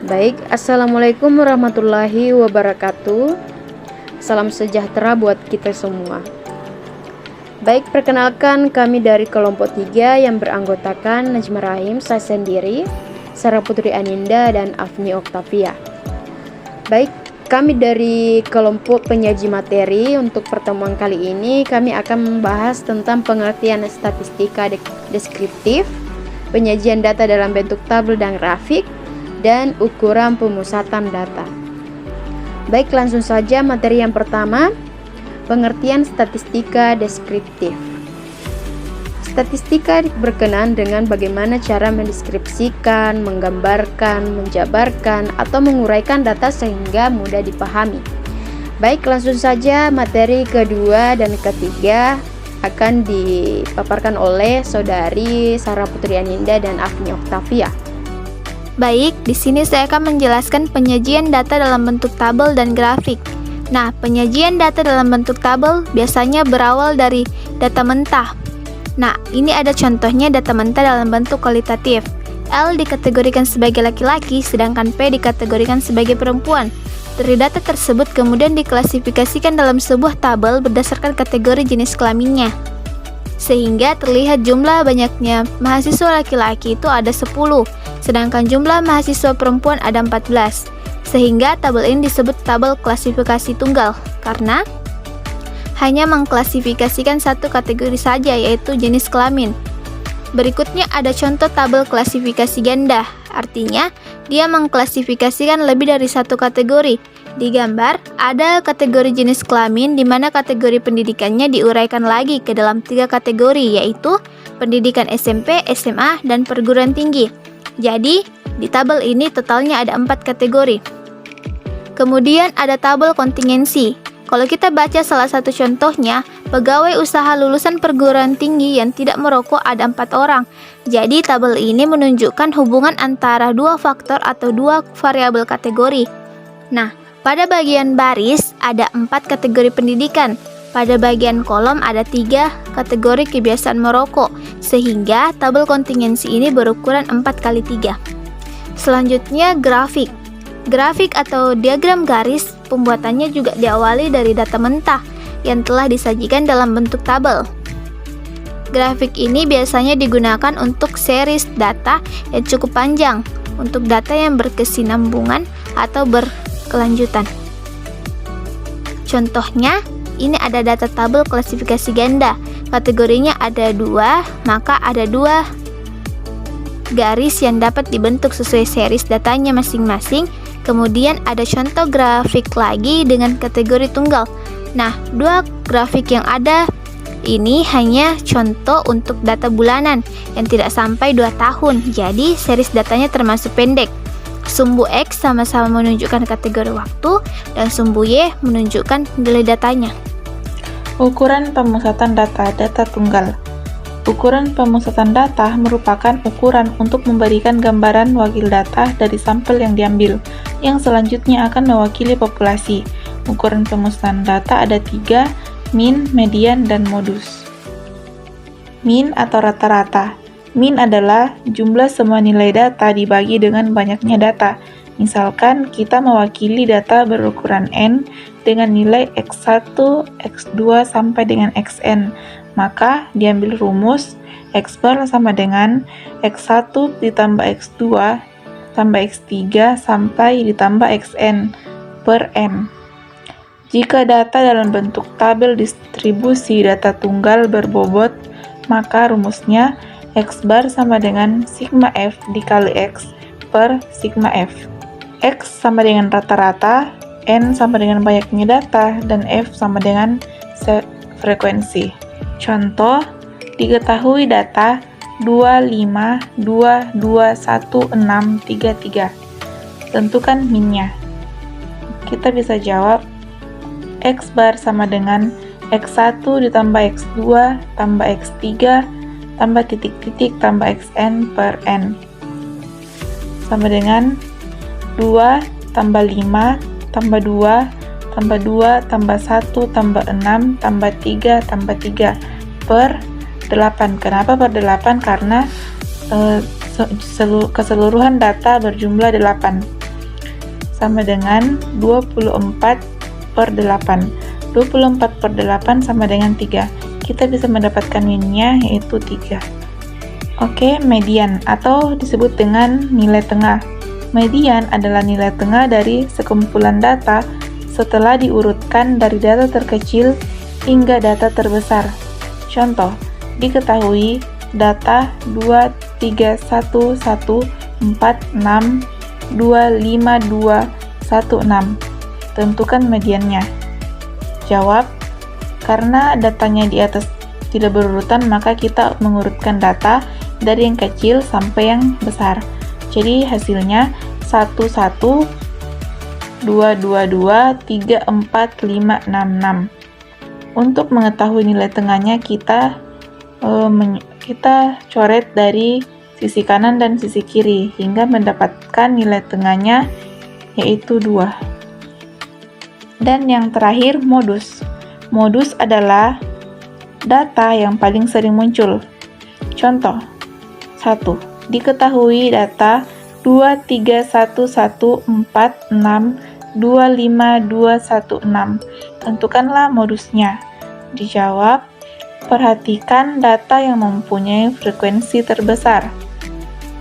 Baik, Assalamualaikum warahmatullahi wabarakatuh. Salam sejahtera buat kita semua. Baik, perkenalkan kami dari kelompok 3 yang beranggotakan Najma Rahim, saya sendiri, Sarah Putri Aninda, dan Afni Oktavia. Baik, kami dari kelompok penyaji materi. Untuk pertemuan kali ini kami akan membahas tentang pengertian statistika deskriptif, penyajian data dalam bentuk tabel dan grafik, dan ukuran pemusatan data. Baik, langsung saja materi yang pertama, pengertian statistika deskriptif. Statistika berkenaan dengan bagaimana cara mendeskripsikan, menggambarkan, menjabarkan, atau menguraikan data sehingga mudah dipahami. Baik, langsung saja materi kedua dan ketiga akan dipaparkan oleh saudari Sarah Putri Aninda dan Afni Oktavia. Baik, di sini saya akan menjelaskan penyajian data dalam bentuk tabel dan grafik. Nah, penyajian data dalam bentuk tabel biasanya berawal dari data mentah. Nah, ini ada contohnya data mentah dalam bentuk kualitatif. L dikategorikan sebagai laki-laki, sedangkan P dikategorikan sebagai perempuan. Dari data tersebut kemudian diklasifikasikan dalam sebuah tabel berdasarkan kategori jenis kelaminnya. Sehingga terlihat jumlah banyaknya mahasiswa laki-laki itu ada 10, sedangkan jumlah mahasiswa perempuan ada 14. Sehingga tabel ini disebut tabel klasifikasi tunggal, karena hanya mengklasifikasikan satu kategori saja, yaitu jenis kelamin. Berikutnya ada contoh tabel klasifikasi ganda, artinya dia mengklasifikasikan lebih dari satu kategori. Di gambar, ada kategori jenis kelamin di mana kategori pendidikannya diuraikan lagi ke dalam 3 kategori, yaitu pendidikan SMP, SMA, dan perguruan tinggi. Jadi, di tabel ini totalnya ada 4 kategori. Kemudian ada tabel kontingensi. Kalau kita baca salah satu contohnya, pegawai usaha lulusan perguruan tinggi yang tidak merokok ada 4 orang. Jadi, tabel ini menunjukkan hubungan antara 2 faktor atau 2 variabel kategori. Nah, pada bagian baris ada 4 kategori pendidikan. Pada bagian kolom ada 3 kategori kebiasaan merokok, sehingga tabel kontingensi ini berukuran 4x3. Selanjutnya grafik. Grafik atau diagram garis pembuatannya juga diawali dari data mentah yang telah disajikan dalam bentuk tabel. Grafik ini biasanya digunakan untuk series data yang cukup panjang, untuk data yang berkesinambungan atau berkelanjutan. Contohnya, ini ada data tabel klasifikasi ganda. Kategorinya ada 2, maka ada 2 garis yang dapat dibentuk sesuai series datanya masing-masing. Kemudian ada contoh grafik lagi dengan kategori tunggal. Nah, 2 grafik yang ada ini hanya contoh untuk data bulanan yang tidak sampai 2 tahun. Jadi, series datanya termasuk pendek. Sumbu X sama-sama menunjukkan kategori waktu dan sumbu Y menunjukkan nilai datanya. Ukuran pemusatan data tunggal. Ukuran pemusatan data merupakan ukuran untuk memberikan gambaran wakil data dari sampel yang diambil, yang selanjutnya akan mewakili populasi. Ukuran pemusatan data ada 3, min, median, dan modus. Min atau rata-rata. Min adalah jumlah semua nilai data dibagi dengan banyaknya data. Misalkan kita mewakili data berukuran N dengan nilai X1, X2 sampai dengan Xn, maka diambil rumus X bar sama dengan X1 ditambah X2 tambah X3 sampai ditambah Xn per N. Jika data dalam bentuk tabel distribusi data tunggal berbobot, maka rumusnya X bar sama dengan sigma F dikali X per sigma F. X sama dengan rata-rata, N sama dengan banyaknya data, dan F sama dengan frekuensi. Contoh, diketahui data 25221633. Tentukan minnya. Kita bisa jawab X bar sama dengan X1 ditambah X2 tambah X3 tambah titik-titik tambah Xn per N sama dengan 2 tambah 5 tambah 2 tambah 2 tambah 1 tambah 6 tambah 3 tambah 3 per 8. Kenapa per 8? Karena keseluruhan data berjumlah 8. sama dengan 24/8. 24/8 sama dengan 3. Kita bisa mendapatkan minnya yaitu 3. Oke, median atau disebut dengan nilai tengah. Median adalah nilai tengah dari sekumpulan data setelah diurutkan dari data terkecil hingga data terbesar. Contoh, diketahui data 23146252216. Tentukan mediannya. Jawab, karena datanya di atas tidak berurutan, maka kita mengurutkan data dari yang kecil sampai yang besar. Jadi hasilnya 11, 222, 34, 5, 66. Untuk mengetahui nilai tengahnya kita coret dari sisi kanan dan sisi kiri hingga mendapatkan nilai tengahnya yaitu 2. Dan yang terakhir, modus. Modus adalah data yang paling sering muncul. Contoh, 1. Diketahui data 23146252216. Tentukanlah modusnya. Dijawab, perhatikan data yang mempunyai frekuensi terbesar.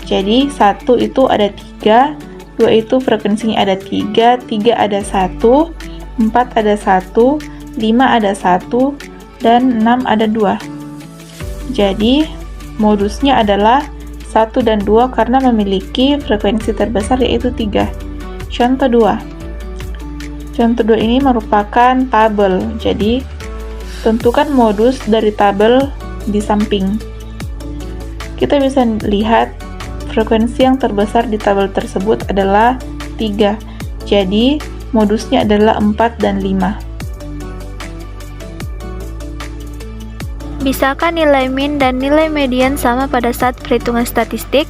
Jadi 1 itu ada 3, 2 itu frekuensinya ada 3, 3 ada 1, 4 ada 1, 5 ada 1, dan 6 ada 2. Jadi modusnya adalah 1 dan 2 karena memiliki frekuensi terbesar yaitu 3. Contoh 2. Contoh 2 ini merupakan tabel. Jadi tentukan modus dari tabel di samping. Kita bisa lihat frekuensi yang terbesar di tabel tersebut adalah 3. Jadi modusnya adalah 4 dan 5. Bisakah nilai min dan nilai median sama pada saat perhitungan statistik?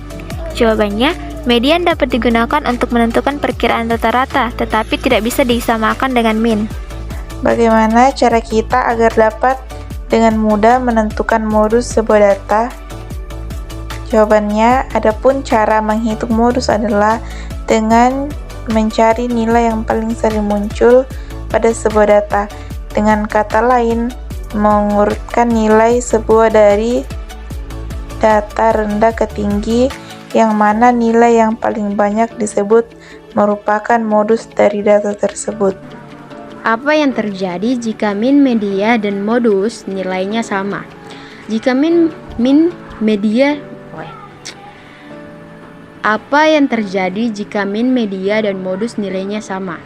Jawabannya, median dapat digunakan untuk menentukan perkiraan rata-rata, tetapi tidak bisa disamakan dengan min. Bagaimana cara kita agar dapat dengan mudah menentukan modus sebuah data? Jawabannya, adapun cara menghitung modus adalah dengan mencari nilai yang paling sering muncul pada sebuah data. Dengan kata lain, mengurutkan nilai sebuah dari data rendah ke tinggi, yang mana nilai yang paling banyak disebut merupakan modus dari data tersebut. Apa yang terjadi jika min, media, dan modus nilainya sama? Jika Apa yang terjadi jika min, media, dan modus nilainya sama?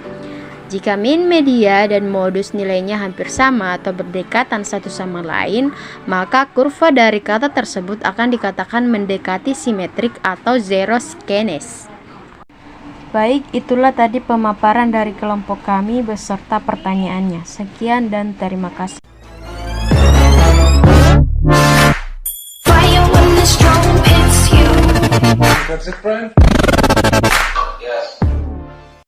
Jika min, media, dan modus nilainya hampir sama atau berdekatan satu sama lain, maka kurva dari kata tersebut akan dikatakan mendekati simetrik atau zero-skenes. Baik, itulah tadi pemaparan dari kelompok kami beserta pertanyaannya. Sekian dan terima kasih. That's it, Brian? Yes.